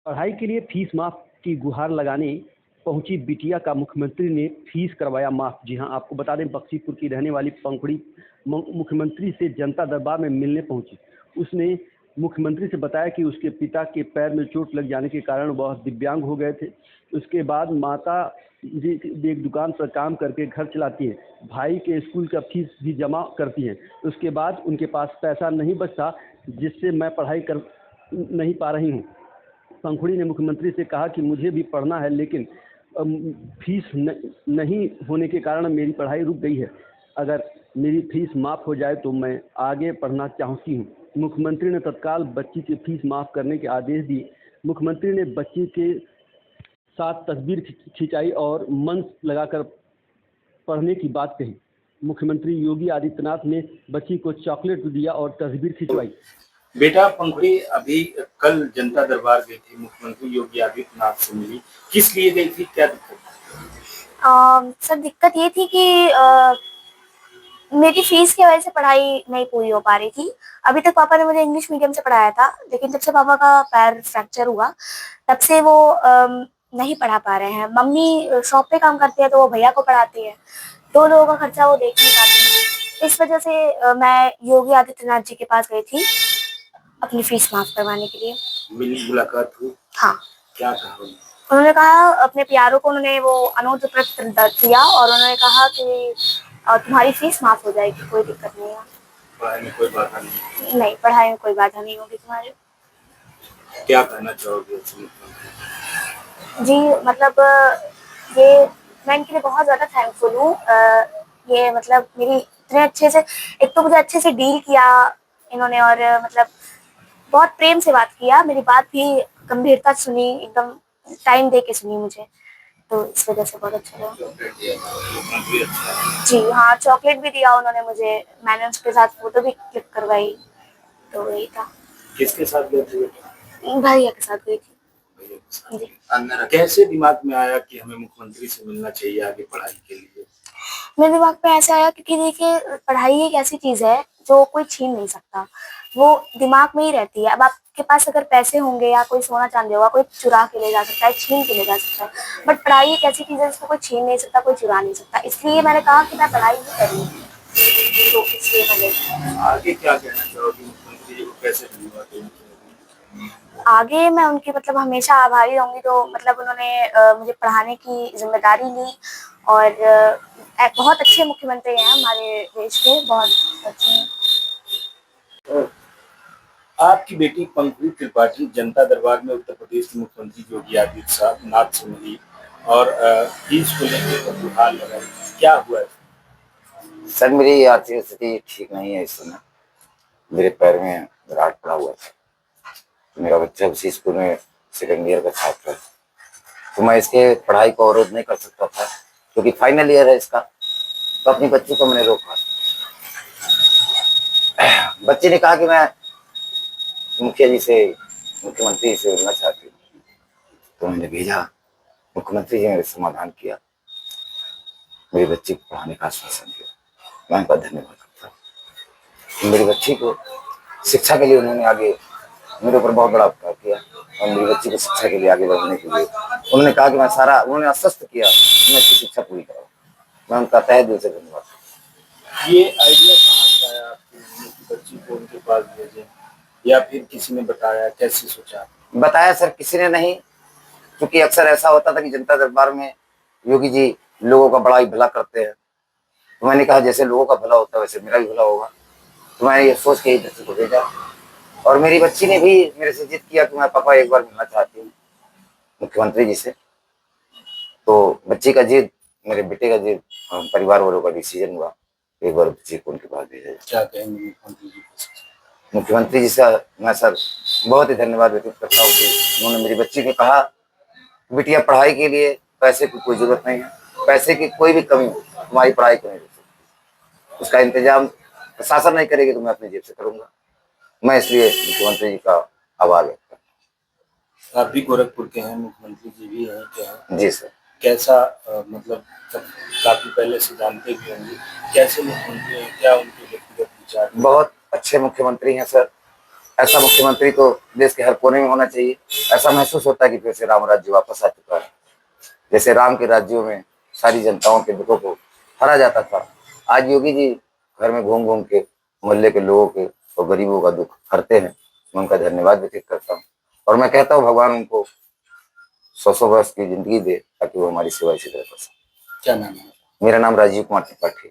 पढ़ाई के लिए फीस माफ की गुहार लगाने पहुंची बिटिया का मुख्यमंत्री ने फीस करवाया माफ। जी हां, आपको बता दें बख्शीपुर की रहने वाली पंखुड़ी मुख्यमंत्री से जनता दरबार में मिलने पहुंची। उसने मुख्यमंत्री से बताया कि उसके पिता के पैर में चोट लग जाने के कारण वह दिव्यांग हो गए थे। उसके बाद माता जी एक दुकान पर काम करके घर चलाती हैं, भाई के स्कूल का फीस भी जमा करती हैं। उसके बाद उनके पास पैसा नहीं बचता, जिससे मैं पढ़ाई कर नहीं पा रही हूँ। पंखुड़ी ने मुख्यमंत्री से कहा कि मुझे भी पढ़ना है, लेकिन फीस नहीं होने के कारण मेरी पढ़ाई रुक गई है। अगर मेरी फीस माफ़ हो जाए तो मैं आगे पढ़ना चाहती हूँ। मुख्यमंत्री ने तत्काल बच्ची की फीस माफ़ करने के आदेश दिए। मुख्यमंत्री ने बच्ची के साथ तस्वीर खिंचाई और मंच लगाकर पढ़ने की बात कही। मुख्यमंत्री योगी आदित्यनाथ ने बच्ची को चॉकलेट दिया और तस्वीर खिंचवाई। बेटा पंखुड़ी अभी कल जनता दरबार गई थी, मुख्यमंत्री योगी आदित्यनाथ से मिली, किस लिए गई थी, क्या दिक्कत? सर दिक्कत ये थी कि मेरी फीस की वजह से पढ़ाई नहीं पूरी हो पा रही थी। अभी तक पापा ने मुझे इंग्लिश मीडियम से पढ़ाया था, लेकिन जब से पापा का पैर फ्रैक्चर हुआ तब से वो नहीं पढ़ा पा रहे हैं। मम्मी शॉप पे काम करती है तो वो भैया को पढ़ाती है, 2 लोगों का खर्चा वो देख नहीं पाती। इस वजह से मैं योगी आदित्यनाथ जी के पास गई थी अपनी फीस माफ करवाने के लिए। मिली, मुलाकात हुई? हाँ। क्या कहा उन्होंने? कहा अपने प्यारों को उन्होंने वो अनुरोध पत्र दिया और उन्होंने कहा कि तुम्हारी फीस माफ हो जाएगी, कोई दिक्कत नहीं है, पढ़ाई में कोई बाधा नहीं? नहीं, पढ़ाई में कोई बाधा नहीं होगी तुम्हारे। क्या कहना चाहोगे? जी मतलब ये मैं इनके लिए बहुत ज़्यादा थैंकफुल हूँ। ये मतलब मेरी इतने अच्छे से, एक तो मुझे अच्छे से डील किया इन्होंने और मतलब बहुत प्रेम से बात किया, मेरी बात भी गंभीरता सुनी, एकदम टाइम दे के सुनी मुझे, तो इस वजह से बहुत अच्छा लगा। जी हाँ, चॉकलेट भी दिया उन्होंने मुझे, मैंने उसके साथ फोटो भी क्लिक करवाई, तो यही था। किसके साथ गए थे? भैया के साथ गई थी। जी। कैसे दिमाग में आया कि हमें मुख्यमंत्री से मिलना चाहिए आगे पढ़ाई के लिए? मेरे दिमाग में ऐसे आया क्योंकि देखिए पढ़ाई एक ऐसी चीज है जो कोई छीन नहीं सकता, वो दिमाग में ही रहती है। अब आपके पास अगर पैसे होंगे या कोई सोना चांदी होगा, कोई चुरा के ले जा सकता है, छीन के ले जा सकता है, बट पढ़ाई एक ऐसी चीज है जिसको कोई छीन नहीं सकता, कोई चुरा नहीं सकता। इसलिए मैंने कहा कि मैं पढ़ाई ही करूँगी, तो इसलिए मैंने। आगे क्या कहना चाहोगी, मुख्यमंत्री जी को कैसे धन्यवाद देना चाहोगी? आगे मैं उनकी मतलब हमेशा आभारी रहूंगी। तो मतलब उन्होंने मुझे पढ़ाने की जिम्मेदारी ली और बहुत अच्छे मुख्यमंत्री हैं हमारे देश के, बहुत अच्छे हैं। आपकी बेटी पंखुड़ी त्रिपाठी जनता दरबार में उत्तर प्रदेश के मुख्यमंत्री योगी आदित्यनाथ से मिली और फीस को लेकर गुहार लगाई, क्या हुआ? सर मेरी आर्थिक स्थिति ठीक नहीं है इस समय, मेरे पैर में दरार पड़ा हुआ था। मेरा बच्चा उसी स्कूल में सेकेंड ईयर का छात्र है, तो मैं इसके पढ़ाई को अवरोध नहीं कर सकता था क्योंकि फाइनल ईयर है इसका, तो अपनी बच्ची को मैंने रोका। बच्ची ने कहा कि मैं मुखिया जी से, मुख्यमंत्री से मिलना चाहती हूँ, तो मैंने भेजा। मुख्यमंत्री जी ने समाधान किया, मेरी बच्ची को पढ़ाने का आश्वासन दिया, मैं उनका धन्यवाद करता हूँ। मेरी बच्ची को शिक्षा के लिए उन्होंने आगे मेरे ऊपर बहुत बड़ा उपकार किया और मेरी बच्ची को शिक्षा के लिए आगे बढ़ने के लिए उन्होंने कहा कि मैं सारा, उन्होंने आश्वस्त किया मैं इसकी शिक्षा पूरी कराऊँ। मैं उनका तहे दिल से धन्यवाद करता हूँ। ये आइडिया कहाँ से आया आपकी कि बच्ची को उनके पास भेजें, या फिर किसी ने बताया, कैसे सोचा? बताया सर किसी ने नहीं, क्योंकि अक्सर ऐसा होता था कि जनता दरबार में योगी जी लोगों का बड़ा ही भला करते हैं, तो मैंने कहा जैसे लोगों का भला होता है वैसे मेरा भी भला होगा, तो मैंने ये सोच के ही बच्ची को भेजा। और मेरी बच्ची ने भी मेरे से जिद किया कि मैं पापा एक बार मिलना चाहती हूँ मुख्यमंत्री जी से। तो बच्ची का जिद, मेरे बेटे का जिद, परिवार वालों का डिसीजन हुआ एक बार बच्ची को उनके पास भेजा। क्या कहेंगे मुख्यमंत्री जी? मुख्यमंत्री जी से मैं सर बहुत ही धन्यवाद व्यतीत करता हूँ कि उन्होंने मेरी बच्ची को कहा बिटिया पढ़ाई के लिए पैसे की कोई जरूरत नहीं है, पैसे की कोई भी कमी तुम्हारी पढ़ाई को नहीं दे सकती, उसका इंतजाम प्रशासन नहीं करेगी तो मैं अपनी जेब से करूंगा। मैं इसलिए मुख्यमंत्री जी का आभार व्यक्त करता आप भी गोरखपुर के हैं, मुख्यमंत्री जी भी हैं क्या? जी सर। कैसा मतलब काफी पहले से जानते भी होंगे, कैसे मुख्यमंत्री हैं, क्या उनके व्यक्तिगत विचार? बहुत अच्छे मुख्यमंत्री हैं सर, ऐसा मुख्यमंत्री तो देश के हर कोने में होना चाहिए। ऐसा महसूस होता है कि फिर से राम राज्य वापस आ चुका है। जैसे राम के राज्यों में सारी जनताओं के दुखों को हरा जाता था, आज योगी जी घर में घूम घूम के मोहल्ले के लोगों के और गरीबों का दुख हरते हैं। मैं उनका धन्यवाद व्यतीत करता हूँ और मैं कहता हूँ भगवान उनको 100 वर्ष की जिंदगी दे ताकि वो हमारी सेवा इसी तरह कर सके। क्या नाम है? मेरा नाम राजीव कुमार त्रिपाठी।